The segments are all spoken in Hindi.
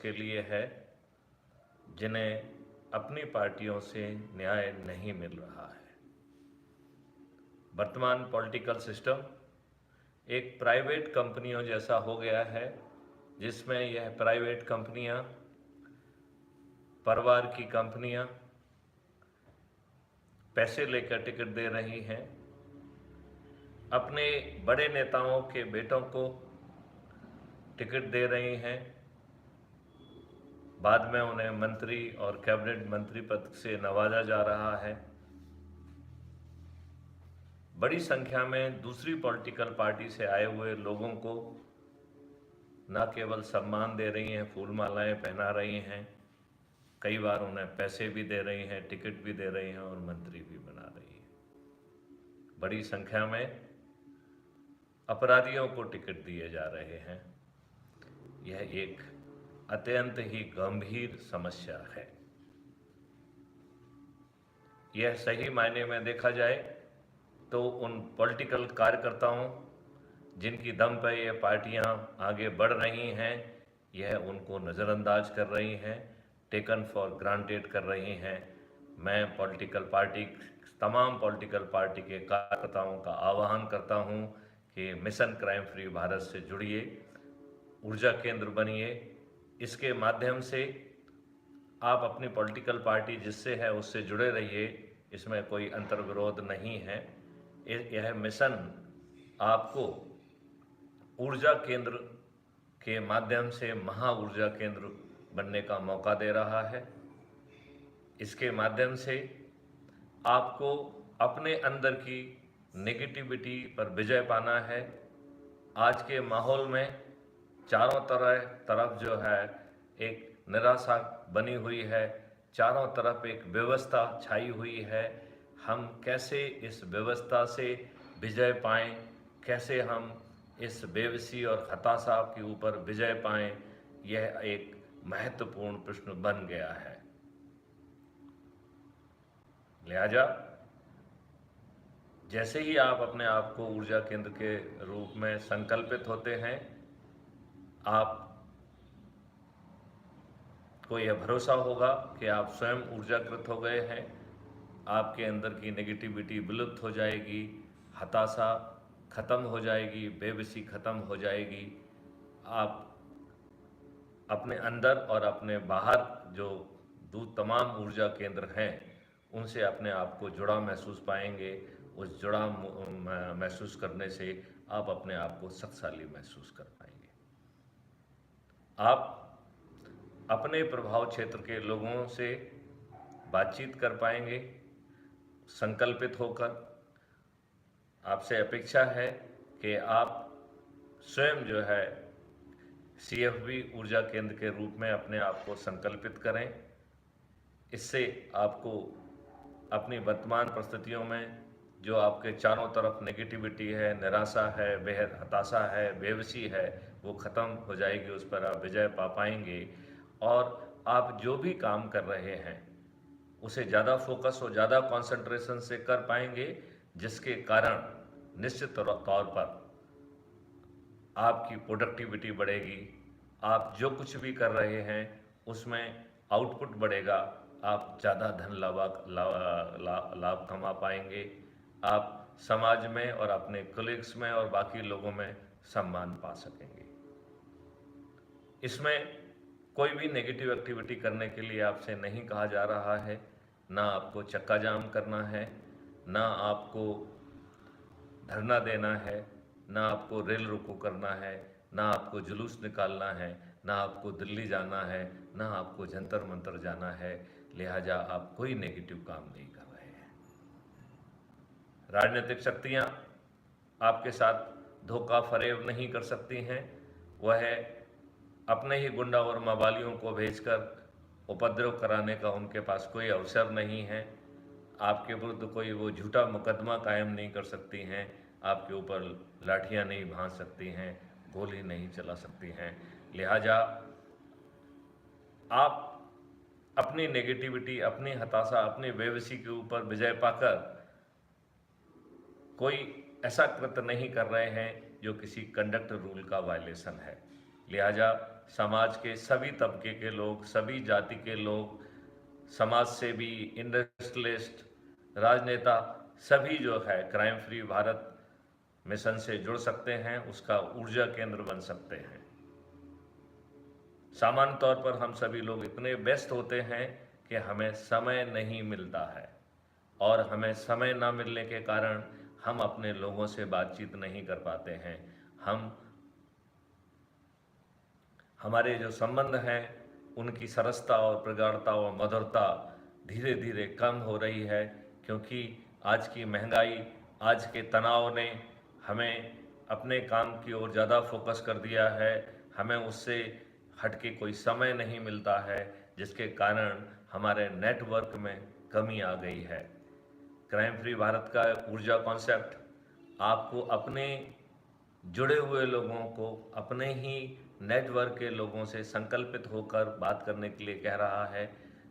के लिए है जिन्हें अपनी पार्टियों से न्याय नहीं मिल रहा है। वर्तमान पॉलिटिकल सिस्टम एक प्राइवेट कंपनियों जैसा हो गया है, जिसमें यह प्राइवेट कंपनियां, परिवार की कंपनियां पैसे लेकर टिकट दे रही हैं, अपने बड़े नेताओं के बेटों को टिकट दे रही हैं, बाद में उन्हें मंत्री और कैबिनेट मंत्री पद से नवाजा जा रहा है। बड़ी संख्या में दूसरी पॉलिटिकल पार्टी से आए हुए लोगों को न केवल सम्मान दे रही हैं, फूल मालाएं पहना रही हैं, कई बार उन्हें पैसे भी दे रही हैं, टिकट भी दे रही हैं और मंत्री भी बना रही हैं। बड़ी संख्या में अपराधियों को टिकट दिए जा रहे हैं। यह एक अत्यंत ही गंभीर समस्या है। यह सही मायने में देखा जाए तो उन पॉलिटिकल कार्यकर्ताओं जिनकी दम पर ये पार्टियां आगे बढ़ रही हैं, यह उनको नज़रअंदाज कर रही हैं, टेकन फॉर ग्रांटेड कर रही हैं। मैं तमाम पॉलिटिकल पार्टी के कार्यकर्ताओं का आह्वान करता हूं कि मिशन क्राइम फ्री भारत से जुड़िए, ऊर्जा केंद्र बनिए। इसके माध्यम से आप अपनी पॉलिटिकल पार्टी जिससे है उससे जुड़े रहिए, इसमें कोई अंतर्विरोध नहीं है। यह मिशन आपको ऊर्जा केंद्र के माध्यम से महा ऊर्जा केंद्र बनने का मौका दे रहा है। इसके माध्यम से आपको अपने अंदर की नेगेटिविटी पर विजय पाना है। आज के माहौल में चारों तरफ जो है एक निराशा बनी हुई है, चारों तरफ एक व्यवस्था छाई हुई है। हम कैसे इस व्यवस्था से विजय पाएं, कैसे हम इस बेबसी और हताशा के ऊपर विजय पाएं, यह एक महत्वपूर्ण प्रश्न बन गया है। लिहाजा जैसे ही आप अपने आप को ऊर्जा केंद्र के रूप में संकल्पित होते हैं, आप को यह भरोसा होगा कि आप स्वयं ऊर्जाकृत हो गए हैं। आपके अंदर की नेगेटिविटी विलुप्त हो जाएगी, हताशा खत्म हो जाएगी, बेबसी खत्म हो जाएगी। आप अपने अंदर और अपने बाहर जो तमाम ऊर्जा केंद्र हैं, उनसे अपने आप को जुड़ा महसूस पाएंगे। उस जुड़ा महसूस करने से आप अपने आप को शक्तिशाली महसूस कर पाएंगे। आप अपने प्रभाव क्षेत्र के लोगों से बातचीत कर पाएंगे संकल्पित होकर। आपसे अपेक्षा है कि आप स्वयं जो है CFB ऊर्जा केंद्र के रूप में अपने आप को संकल्पित करें। इससे आपको अपनी वर्तमान परिस्थितियों में जो आपके चारों तरफ नेगेटिविटी है, निराशा है, बेहद हताशा है, बेबसी है, वो ख़त्म हो जाएगी। उस पर आप विजय पा पाएंगे और आप जो भी काम कर रहे हैं उसे ज़्यादा फोकस और ज़्यादा कंसंट्रेशन से कर पाएंगे, जिसके कारण निश्चित तौर पर आपकी प्रोडक्टिविटी बढ़ेगी। आप जो कुछ भी कर रहे हैं उसमें आउटपुट बढ़ेगा, आप ज़्यादा धन लाभ कमा पाएंगे। आप समाज में और अपने कलीग्स में और बाकी लोगों में सम्मान पा सकेंगे। इसमें कोई भी नेगेटिव एक्टिविटी करने के लिए आपसे नहीं कहा जा रहा है। ना आपको चक्का जाम करना है, ना आपको धरना देना है, ना आपको रेल रोको करना है, ना आपको जुलूस निकालना है, ना आपको दिल्ली जाना है, ना आपको जंतर मंतर जाना है। लिहाजा आप कोई नेगेटिव काम नहीं कर रहे हैं। राजनीतिक शक्तियां आपके साथ धोखा फरेब नहीं कर सकती हैं। वह अपने ही गुंडा और मवालियों को भेजकर उपद्रव कराने का उनके पास कोई अवसर नहीं है। आपके विरुद्ध कोई वो झूठा मुकदमा कायम नहीं कर सकती हैं, आपके ऊपर लाठियां नहीं भांज सकती हैं, गोली नहीं चला सकती हैं। लिहाजा आप अपनी नेगेटिविटी, अपनी हताशा, अपनी बेबसी के ऊपर विजय पाकर कोई ऐसा कृत्य नहीं कर रहे हैं जो किसी कंडक्ट रूल का वायलेशन है। लिहाजा समाज के सभी तबके के लोग, सभी जाति के लोग, समाज सेवी, इंडस्ट्रियलिस्ट, राजनेता, सभी जो है क्राइम फ्री भारत मिशन से जुड़ सकते हैं, उसका ऊर्जा केंद्र बन सकते हैं। सामान्य तौर पर हम सभी लोग इतने व्यस्त होते हैं कि हमें समय नहीं मिलता है, और हमें समय ना मिलने के कारण हम अपने लोगों से बातचीत नहीं कर पाते हैं। हमारे जो संबंध हैं उनकी सरसता और प्रगाढ़ता और मधुरता धीरे धीरे कम हो रही है, क्योंकि आज की महंगाई, आज के तनाव ने हमें अपने काम की ओर ज़्यादा फोकस कर दिया है। हमें उससे हटके कोई समय नहीं मिलता है, जिसके कारण हमारे नेटवर्क में कमी आ गई है। क्राइम फ्री भारत का ऊर्जा कॉन्सेप्ट आपको अपने जुड़े हुए लोगों को, अपने ही नेटवर्क के लोगों से संकल्पित होकर बात करने के लिए कह रहा है।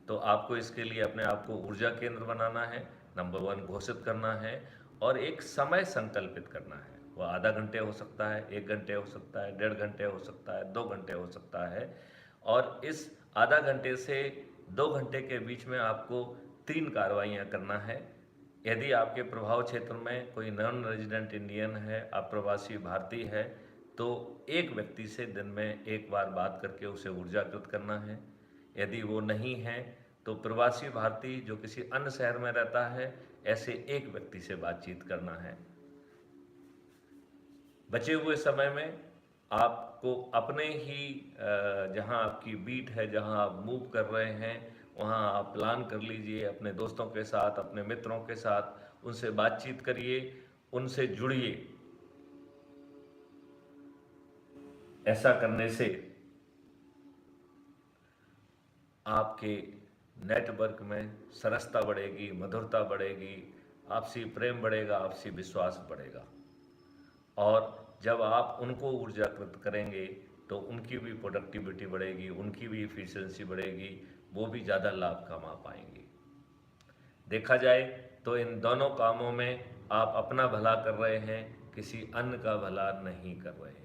तो आपको इसके लिए अपने आप को ऊर्जा केंद्र बनाना है, नंबर 1 घोषित करना है, और एक समय संकल्पित करना है। वो आधा घंटे हो सकता है, 1 घंटे हो सकता है, 1.5 घंटे हो सकता है, 2 घंटे हो सकता है। और इस आधा घंटे से 2 घंटे के बीच में आपको 3 कार्रवाइयाँ करना है। यदि आपके प्रभाव क्षेत्र में कोई नॉन रेजिडेंट इंडियन है, अप्रवासी भारतीय है, तो एक व्यक्ति से दिन में एक बार बात करके उसे ऊर्जाकृत करना है। यदि वो नहीं है तो प्रवासी भारतीय जो किसी अन्य शहर में रहता है, ऐसे एक व्यक्ति से बातचीत करना है। बचे हुए समय में आपको अपने ही जहाँ आपकी बीट है, जहाँ आप मूव कर रहे हैं, वहाँ आप प्लान कर लीजिए अपने दोस्तों के साथ, अपने मित्रों के साथ, उनसे बातचीत करिए, उनसे जुड़िए। ऐसा करने से आपके नेटवर्क में सरसता बढ़ेगी, मधुरता बढ़ेगी, आपसी प्रेम बढ़ेगा, आपसी विश्वास बढ़ेगा। और जब आप उनको ऊर्जाकृत करेंगे तो उनकी भी प्रोडक्टिविटी बढ़ेगी, उनकी भी एफिशिएंसी बढ़ेगी, वो भी ज़्यादा लाभ कमा पाएंगे। देखा जाए तो इन दोनों कामों में आप अपना भला कर रहे हैं, किसी अन्य का भला नहीं कर रहे हैं।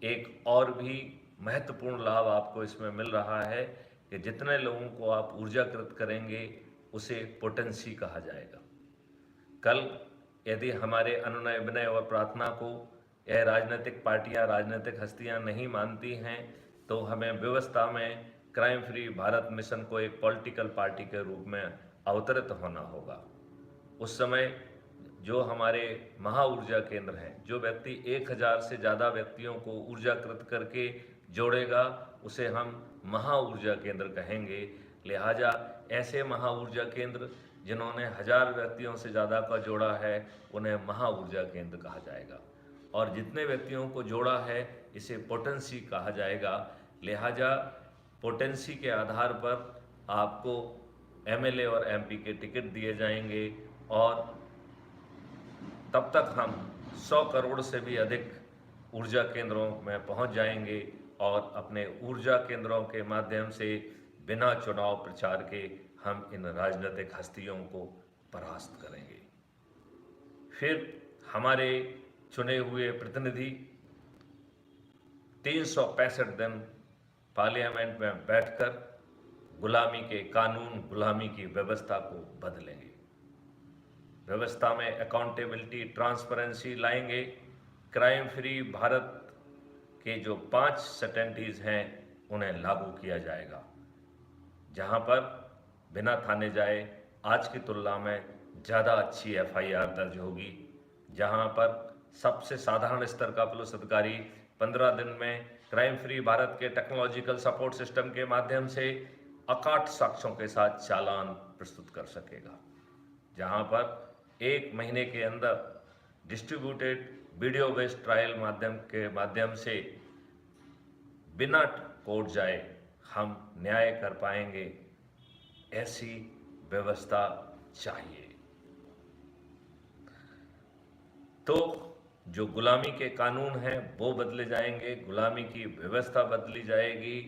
एक और भी महत्वपूर्ण लाभ आपको इसमें मिल रहा है कि जितने लोगों को आप ऊर्जाकृत करेंगे उसे पोटेंसी कहा जाएगा। कल यदि हमारे अनुनय विनय और प्रार्थना को यह राजनीतिक पार्टियां, राजनीतिक हस्तियां नहीं मानती हैं, तो हमें व्यवस्था में क्राइम फ्री भारत मिशन को एक पॉलिटिकल पार्टी के रूप में अवतरित होना होगा। उस समय जो हमारे महा ऊर्जा केंद्र हैं, जो व्यक्ति 1000 से ज़्यादा व्यक्तियों को ऊर्जाकृत करके जोड़ेगा, उसे हम महा ऊर्जा केंद्र कहेंगे। लिहाजा ऐसे महा ऊर्जा केंद्र जिन्होंने 1000 व्यक्तियों से ज़्यादा का जोड़ा है, उन्हें महा ऊर्जा केंद्र कहा जाएगा। और जितने व्यक्तियों को जोड़ा है, इसे पोटेंसी कहा जाएगा। लिहाजा पोटेंसी के आधार पर आपको एमएलए और एमपी के टिकट दिए जाएंगे, और तब तक हम 100 करोड़ से भी अधिक ऊर्जा केंद्रों में पहुंच जाएंगे, और अपने ऊर्जा केंद्रों के माध्यम से बिना चुनाव प्रचार के हम इन राजनीतिक हस्तियों को परास्त करेंगे। फिर हमारे चुने हुए प्रतिनिधि 365 दिन पार्लियामेंट में बैठकर गुलामी के कानून, गुलामी की व्यवस्था को बदलेंगे। व्यवस्था में अकाउंटेबिलिटी, ट्रांसपेरेंसी लाएंगे। क्राइम फ्री भारत के जो 5 सर्टेनिटीज़ हैं उन्हें लागू किया जाएगा। जहां पर बिना थाने जाए आज की तुलना में ज़्यादा अच्छी एफआईआर दर्ज होगी। जहां पर सबसे साधारण स्तर का पुलिस अधिकारी 15 दिन में क्राइम फ्री भारत के टेक्नोलॉजिकल सपोर्ट सिस्टम के माध्यम से अकाट साक्ष्यों के साथ चालान प्रस्तुत कर सकेगा। जहां पर 1 महीने के अंदर डिस्ट्रीब्यूटेड वीडियो बेस्ड ट्रायल माध्यम से बिना कोर्ट जाए हम न्याय कर पाएंगे। ऐसी व्यवस्था चाहिए। तो जो गुलामी के कानून हैं वो बदले जाएंगे, गुलामी की व्यवस्था बदली जाएगी,